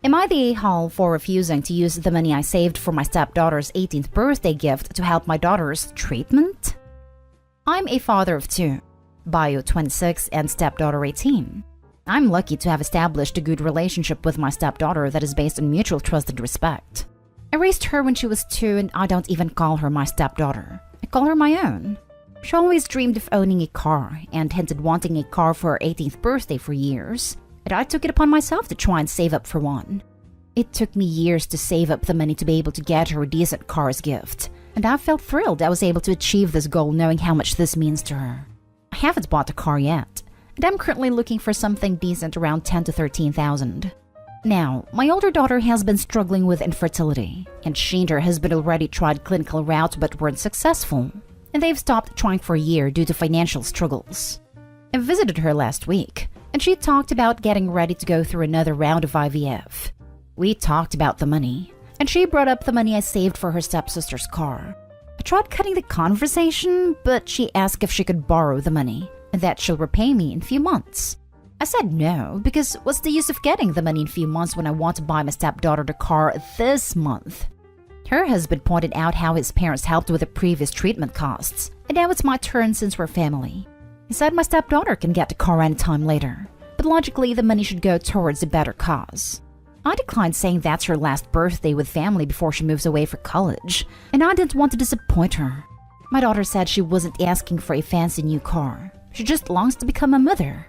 Am I the a-hole for refusing to use the money I saved for my stepdaughter's 18th birthday gift to help my daughter's treatment? I'm a father of two, bio 26 and stepdaughter 18. I'm lucky to have established a good relationship with my stepdaughter that is based on mutual trust and respect. I raised her when she was 2 and I don't even call her my stepdaughter. I call her my own. She always dreamed of owning a car and hinted wanting a car for her 18th birthday for years, and I took it upon myself to try and save up for one. It took me years to save up the money to be able to get her a decent car as gift, and I felt thrilled I was able to achieve this goal knowing how much this means to her. I haven't bought a car yet, and I'm currently looking for something decent around $10,000 to $13,000. Now, my older daughter has been struggling with infertility, and she and her husband already tried clinical routes but weren't successful, and they've stopped trying for a year due to financial struggles. I visited her last week, and she talked about getting ready to go through another round of IVF. We talked about the money, and she brought up the money I saved for her stepsister's car. I tried cutting the conversation, but she asked if she could borrow the money, and that she'll repay me in a few months. I said no, because what's the use of getting the money in a few months when I want to buy my stepdaughter the car this month? Her husband pointed out how his parents helped with the previous treatment costs, and now it's my turn since we're family. He said my stepdaughter can get the car anytime later, but logically the money should go towards a better cause. I declined saying that's her last birthday with family before she moves away for college, and I didn't want to disappoint her. My daughter said she wasn't asking for a fancy new car, she just longs to become a mother.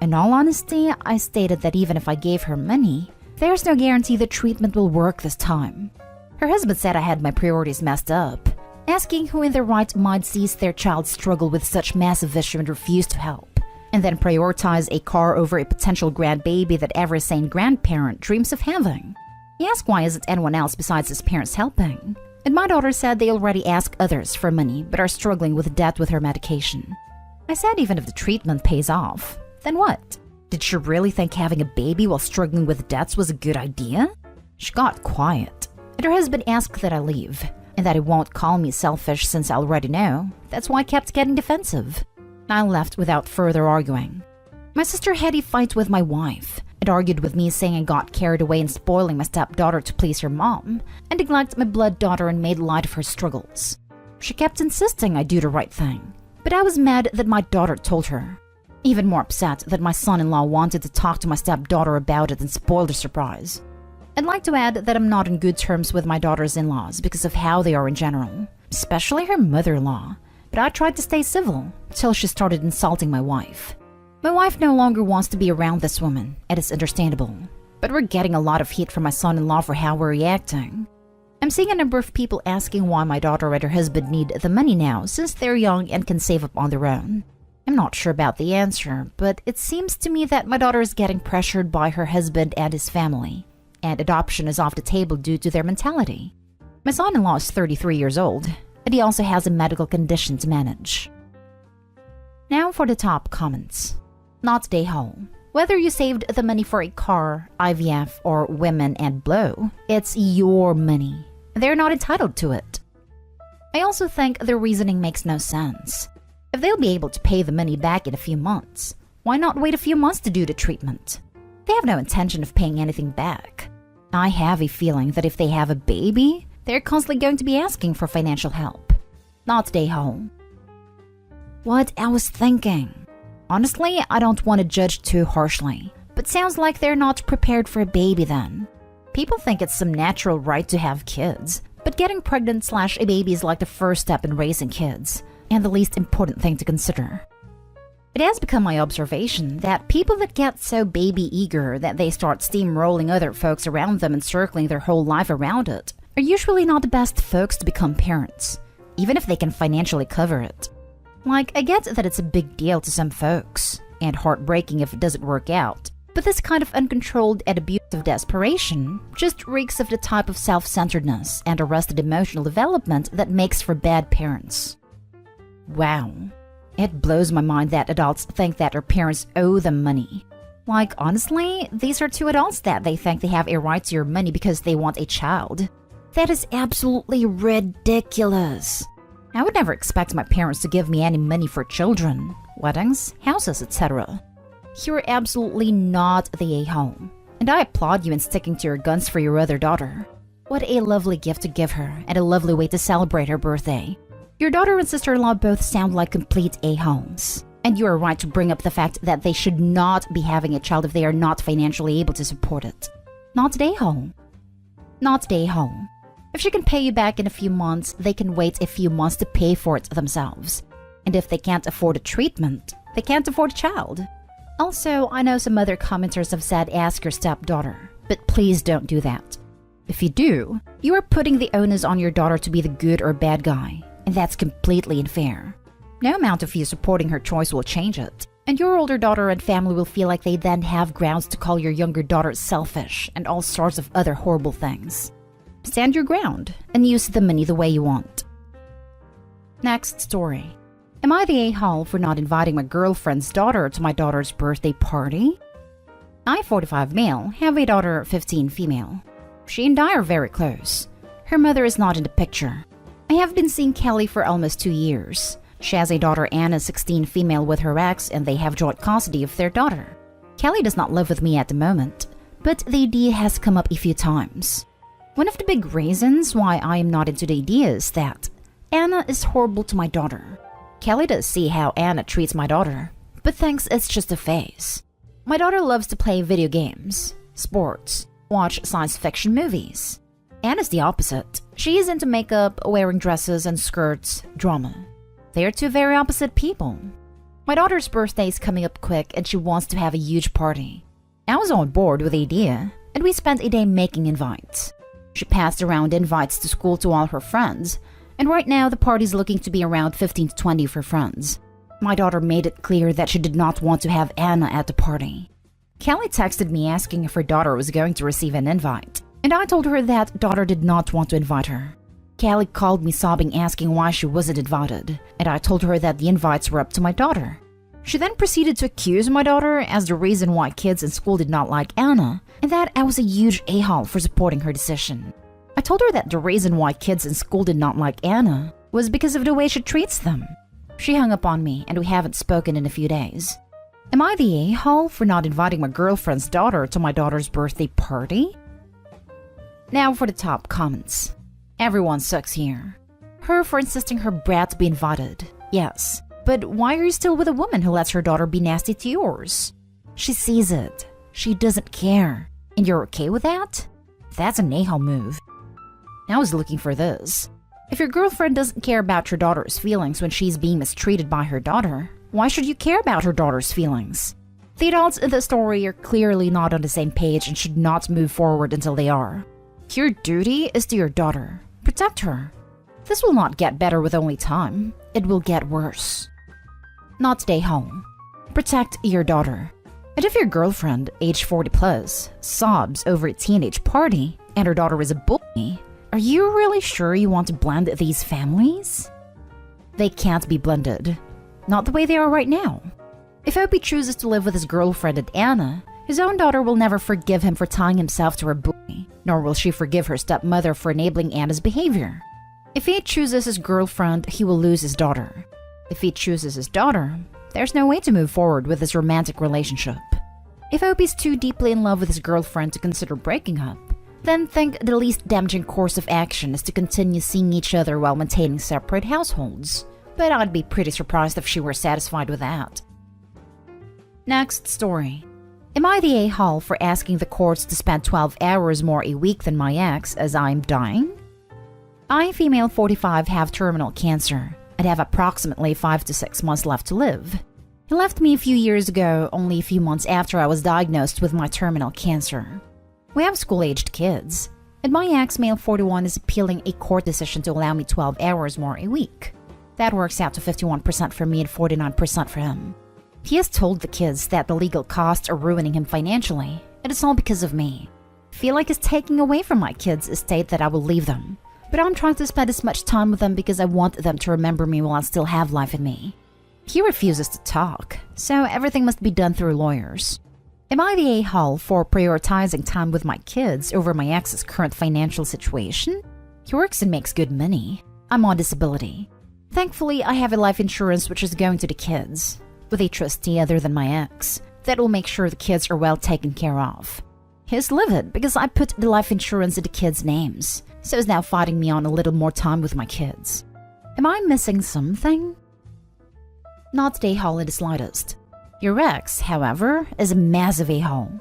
In all honesty, I stated that even if I gave her money, there's no guarantee the treatment will work this time. Her husband said I had my priorities messed up, asking who in their right mind sees their child struggle with such massive issue and refuse to help, and then prioritize a car over a potential grandbaby that every sane grandparent dreams of having. He asked why isn't anyone else besides his parents helping, and my daughter said they already ask others for money but are struggling with debt with her medication. I said even if the treatment pays off, then what? Did she really think having a baby while struggling with debts was a good idea? She got quiet, and her husband asked that I leave, and that he won't call me selfish since I already know. That's why I kept getting defensive. I left without further arguing. My sister had a fight with my wife, and argued with me saying I got carried away in spoiling my stepdaughter to please her mom, and neglected my blood daughter and made light of her struggles. She kept insisting I do the right thing, but I was mad that my daughter told her. Even more upset that my son-in-law wanted to talk to my stepdaughter about it and spoil the surprise. I'd like to add that I'm not in good terms with my daughter's in-laws because of how they are in general, especially her mother-in-law, but I tried to stay civil till she started insulting my wife. My wife no longer wants to be around this woman, and it's understandable, but we're getting a lot of heat from my son-in-law for how we're reacting. I'm seeing a number of people asking why my daughter and her husband need the money now since they're young and can save up on their own. I'm not sure about the answer, but it seems to me that my daughter is getting pressured by her husband and his family, and adoption is off the table due to their mentality. My son-in-law is 33 years old, and he also has a medical condition to manage. Now for the top comments. Not day hole. Whether you saved the money for a car, IVF, or women and blow, it's your money. They're not entitled to it. I also think their reasoning makes no sense. If they'll be able to pay the money back in a few months, why not wait a few months to do the treatment? They have no intention of paying anything back. I have a feeling that if they have a baby, they're constantly going to be asking for financial help. Not day home. What I was thinking. Honestly, I don't want to judge too harshly, but sounds like they're not prepared for a baby then. People think it's some natural right to have kids, but getting pregnant / a baby is like the first step in raising kids, and the least important thing to consider. It has become my observation that people that get so baby eager that they start steamrolling other folks around them and circling their whole life around it are usually not the best folks to become parents, even if they can financially cover it. Like, I get that it's a big deal to some folks, and heartbreaking if it doesn't work out, but this kind of uncontrolled and abusive desperation just reeks of the type of self-centeredness and arrested emotional development that makes for bad parents. Wow. It blows my mind that adults think that their parents owe them money. Like, honestly, these are two adults that they think they have a right to your money because they want a child. That is absolutely ridiculous. I would never expect my parents to give me any money for children, weddings, houses, etc. You're absolutely not the a-hole. And I applaud you in sticking to your guns for your other daughter. What a lovely gift to give her, and a lovely way to celebrate her birthday. Your daughter and sister-in-law both sound like complete a-holes. And you are right to bring up the fact that they should not be having a child if they are not financially able to support it. Not a-hole. Not a-hole. If she can pay you back in a few months, they can wait a few months to pay for it themselves. And if they can't afford a treatment, they can't afford a child. Also, I know some other commenters have said ask your stepdaughter, but please don't do that. If you do, you are putting the onus on your daughter to be the good or bad guy, and that's completely unfair. No amount of you supporting her choice will change it, and your older daughter and family will feel like they then have grounds to call your younger daughter selfish and all sorts of other horrible things. Stand your ground and use the money the way you want. Next story. Am I the a-hole for not inviting my girlfriend's daughter to my daughter's birthday party? I, 45 male, have a daughter, 15 female. She and I are very close. Her mother is not in the picture. I have been seeing Kelly for almost 2 years. She has a daughter, Anna, 16 female, with her ex, and they have joint custody of their daughter. Kelly does not live with me at the moment, but the idea has come up a few times. One of the big reasons why I am not into the idea is that Anna is horrible to my daughter. Kelly does see how Anna treats my daughter, but thinks it's just a phase. My daughter loves to play video games, sports, watch science fiction movies. Anna's the opposite. She is into makeup, wearing dresses and skirts, drama. They are two very opposite people. My daughter's birthday is coming up quick and she wants to have a huge party. I was on board with the idea, and we spent a day making invites. She passed around invites to school to all her friends, and right now the party's looking to be around 15 to 20 for friends. My daughter made it clear that she did not want to have Anna at the party. Kelly texted me asking if her daughter was going to receive an invite, and I told her that daughter did not want to invite her. Kelly called me sobbing asking why she wasn't invited, and I told her that the invites were up to my daughter. She then proceeded to accuse my daughter as the reason why kids in school did not like Anna, and that I was a huge a-hole for supporting her decision. I told her that the reason why kids in school did not like Anna was because of the way she treats them. She hung up on me, and we haven't spoken in a few days. Am I the a-hole for not inviting my girlfriend's daughter to my daughter's birthday party? Now for the top comments. Everyone sucks here. Her for insisting her brat to be invited. Yes, but why are you still with a woman who lets her daughter be nasty to yours? She sees it. She doesn't care. And you're okay with that? That's an a-hole move. I was looking for this. If your girlfriend doesn't care about your daughter's feelings when she's being mistreated by her daughter, why should you care about her daughter's feelings? The adults in the story are clearly not on the same page and should not move forward until they are. Your duty is to your daughter. Protect her. This will not get better with only time. It will get worse. Not stay home. Protect your daughter. And if your girlfriend, age 40 plus, sobs over a teenage party and her daughter is a bully, are you really sure you want to blend these families? They can't be blended. Not the way they are right now. If Opie chooses to live with his girlfriend and Anna, his own daughter will never forgive him for tying himself to her bully, nor will she forgive her stepmother for enabling Anna's behavior. If he chooses his girlfriend, he will lose his daughter. If he chooses his daughter, there's no way to move forward with this romantic relationship. If Opie's too deeply in love with his girlfriend to consider breaking up, then think the least damaging course of action is to continue seeing each other while maintaining separate households. But I'd be pretty surprised if she were satisfied with that. Next story. Am I the a-hole for asking the courts to spend 12 hours more a week than my ex as I'm dying? I, female 45, have terminal cancer and have approximately 5 to 6 months left to live. He left me a few years ago, only a few months after I was diagnosed with my terminal cancer. We have school-aged kids, and my ex, male 41, is appealing a court decision to allow me 12 hours more a week. That works out to 51% for me and 49% for him. He has told the kids that the legal costs are ruining him financially, and it's all because of me. I feel like it's taking away from my kids' estate that I will leave them, but I'm trying to spend as much time with them because I want them to remember me while I still have life in me. He refuses to talk, so everything must be done through lawyers. Am I the a-hole for prioritizing time with my kids over my ex's current financial situation? He works and makes good money. I'm on disability. Thankfully, I have a life insurance which is going to the kids, with a trustee other than my ex, that will make sure the kids are well taken care of. He's livid because I put the life insurance into kids' names, so he's now fighting me on a little more time with my kids. Am I missing something? Not the a-hole in the slightest. Your ex, however, is a massive a-hole.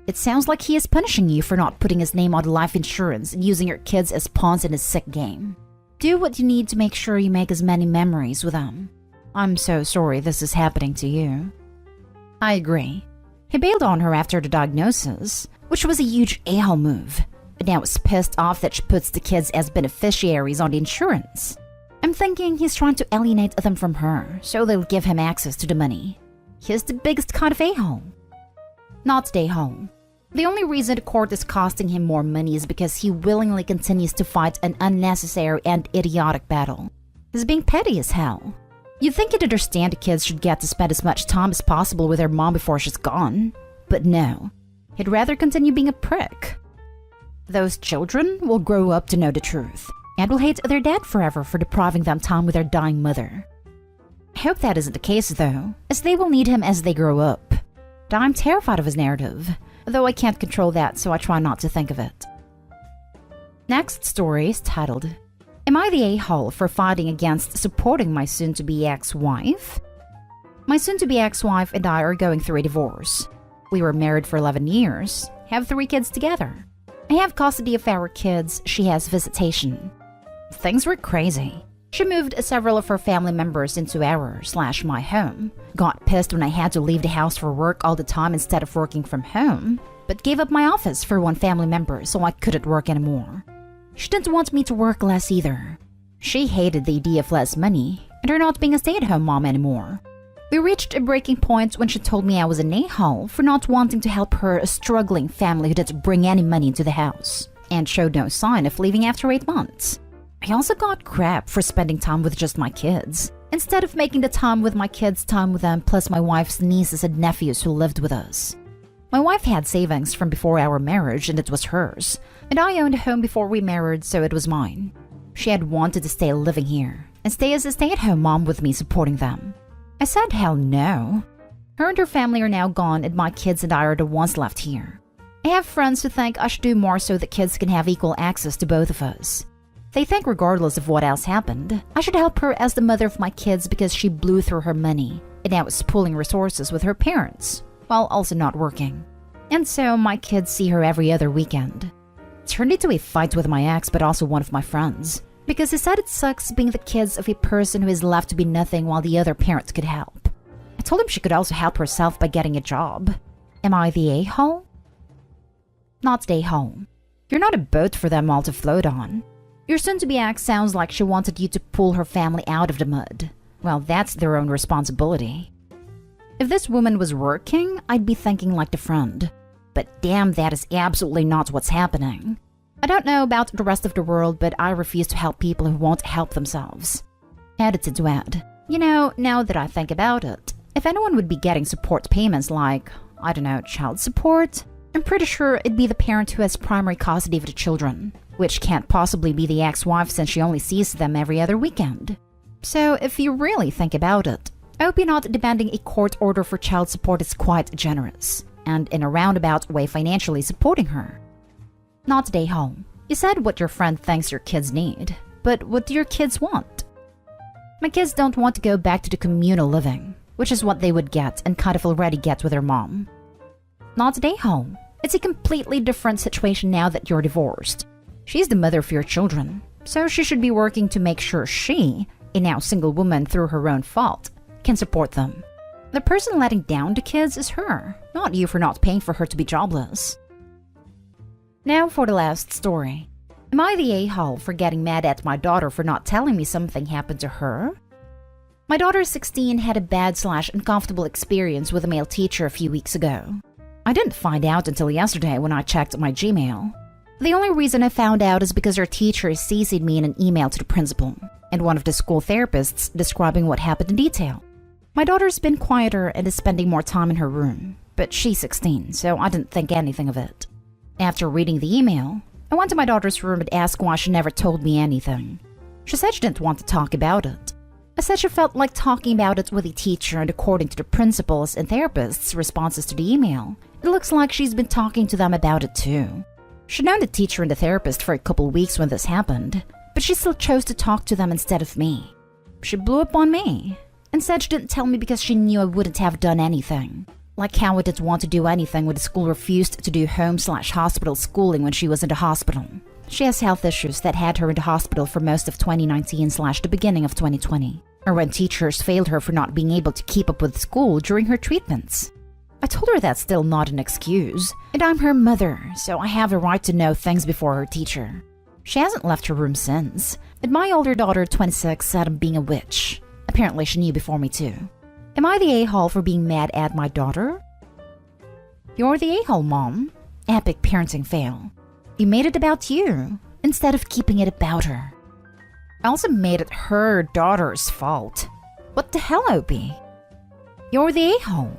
It sounds like he is punishing you for not putting his name on the life insurance and using your kids as pawns in his sick game. Do what you need to make sure you make as many memories with them. I'm so sorry this is happening to you. I agree. He bailed on her after the diagnosis, which was a huge a-hole move, but now is pissed off that she puts the kids as beneficiaries on the insurance. I'm thinking he's trying to alienate them from her, so they'll give him access to the money. He's the biggest kind of a-hole. Not the a-hole. The only reason the court is costing him more money is because he willingly continues to fight an unnecessary and idiotic battle. He's being petty as hell. You'd think he'd understand the kids should get to spend as much time as possible with their mom before she's gone. But no, he'd rather continue being a prick. Those children will grow up to know the truth, and will hate their dad forever for depriving them time with their dying mother. I hope that isn't the case though, as they will need him as they grow up. But I'm terrified of his narrative, though I can't control that, so I try not to think of it. Next story is titled, Am I the a-hole for fighting against supporting my soon-to-be ex-wife? My soon-to-be ex-wife and I are going through a divorce. We were married for 11 years, have 3 kids together. I have custody of our kids, she has visitation. Things were crazy. She moved several of her family members into our/my home, got pissed when I had to leave the house for work all the time instead of working from home, but gave up my office for one family member so I couldn't work anymore. She didn't want me to work less either. She hated the idea of less money and her not being a stay-at-home mom anymore. We reached a breaking point when she told me I was an a-hole for not wanting to help her a struggling family who didn't bring any money into the house, and showed no sign of leaving after 8 months. I also got crap for spending time with just my kids, instead of making the time with my kids time with them plus my wife's nieces and nephews who lived with us. My wife had savings from before our marriage and it was hers, and I owned a home before we married, so it was mine. She had wanted to stay living here and stay as a stay-at-home mom with me supporting them. I said hell no. Her and her family are now gone and my kids and I are the ones left here. I have friends who think I should do more so that kids can have equal access to both of us. They think regardless of what else happened, I should help her as the mother of my kids because she blew through her money and now is pooling resources with her parents, while also not working. And so my kids see her every other weekend. It turned into a fight with my ex, but also one of my friends, because he said it sucks being the kids of a person who is left to be nothing while the other parent could help. I told him she could also help herself by getting a job. Am I the a-hole? Not the a-hole. You're not a boat for them all to float on. Your soon-to-be ex sounds like she wanted you to pull her family out of the mud. Well, that's their own responsibility. If this woman was working, I'd be thinking like the friend. But damn, that is absolutely not what's happening. I don't know about the rest of the world, but I refuse to help people who won't help themselves. Edited to add, you know, now that I think about it, if anyone would be getting support payments like, I don't know, child support, I'm pretty sure it'd be the parent who has primary custody of the children, which can't possibly be the ex-wife since she only sees them every other weekend. So if you really think about it, I hope you're not demanding a court order for child support is quite generous, and in a roundabout way financially supporting her. Not the a-hole. You said what your friend thinks your kids need, but what do your kids want? My kids don't want to go back to the communal living, which is what they would get and kind of already get with their mom. Not the a-hole. It's a completely different situation now that you're divorced. She's the mother of your children, so she should be working to make sure she, a now single woman through her own fault, can support them. The person letting down the kids is her, not you for not paying for her to be jobless. Now for the last story. Am I the a-hole for getting mad at my daughter for not telling me something happened to her? My daughter, 16, had a bad/uncomfortable experience with a male teacher a few weeks ago. I didn't find out until yesterday when I checked my Gmail. The only reason I found out is because her teacher CC'd me in an email to the principal and one of the school therapists describing what happened in detail. My daughter's been quieter and is spending more time in her room, but she's 16, so I didn't think anything of it. After reading the email, I went to my daughter's room and asked why she never told me anything. She said she didn't want to talk about it. I said she felt like talking about it with the teacher, and according to the principal's and therapist's responses to the email, it looks like she's been talking to them about it too. She'd known the teacher and the therapist for a couple weeks when this happened, but she still chose to talk to them instead of me. She blew up on me and said she didn't tell me because she knew I wouldn't have done anything. Like how I didn't want to do anything when the school refused to do home/hospital schooling when she was in the hospital. She has health issues that had her in the hospital for most of 2019/the beginning of 2020, or when teachers failed her for not being able to keep up with school during her treatments. I told her that's still not an excuse, and I'm her mother, so I have the right to know things before her teacher. She hasn't left her room since, and my older daughter, 26, said I'm being a witch. Apparently she knew before me too. Am I the a-hole for being mad at my daughter? You're the a-hole, Mom. Epic parenting fail. You made it about you, instead of keeping it about her. I also made it her daughter's fault. What the hell, Opie? You're the a-hole.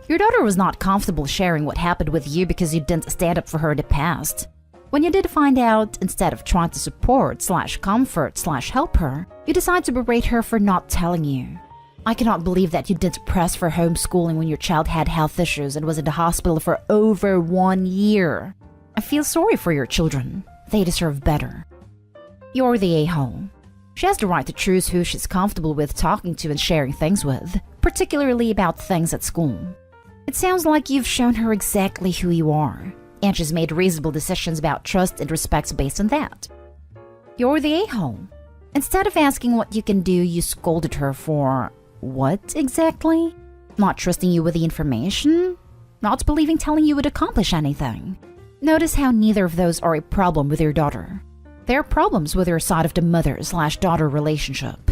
Your daughter was not comfortable sharing what happened with you because you didn't stand up for her in the past. When you did find out, instead of trying to support/comfort/help her, you decide to berate her for not telling you. I cannot believe that you didn't press for homeschooling when your child had health issues and was in the hospital for over 1 year. I feel sorry for your children. They deserve better. You're the a-hole. She has the right to choose who she's comfortable with talking to and sharing things with, particularly about things at school. It sounds like you've shown her exactly who you are, and she's made reasonable decisions about trust and respect based on that. You're the a-hole. Instead of asking what you can do, you scolded her for what exactly? Not trusting you with the information? Not believing telling you would accomplish anything? Notice how neither of those are a problem with your daughter. They're problems with your side of the mother/daughter relationship.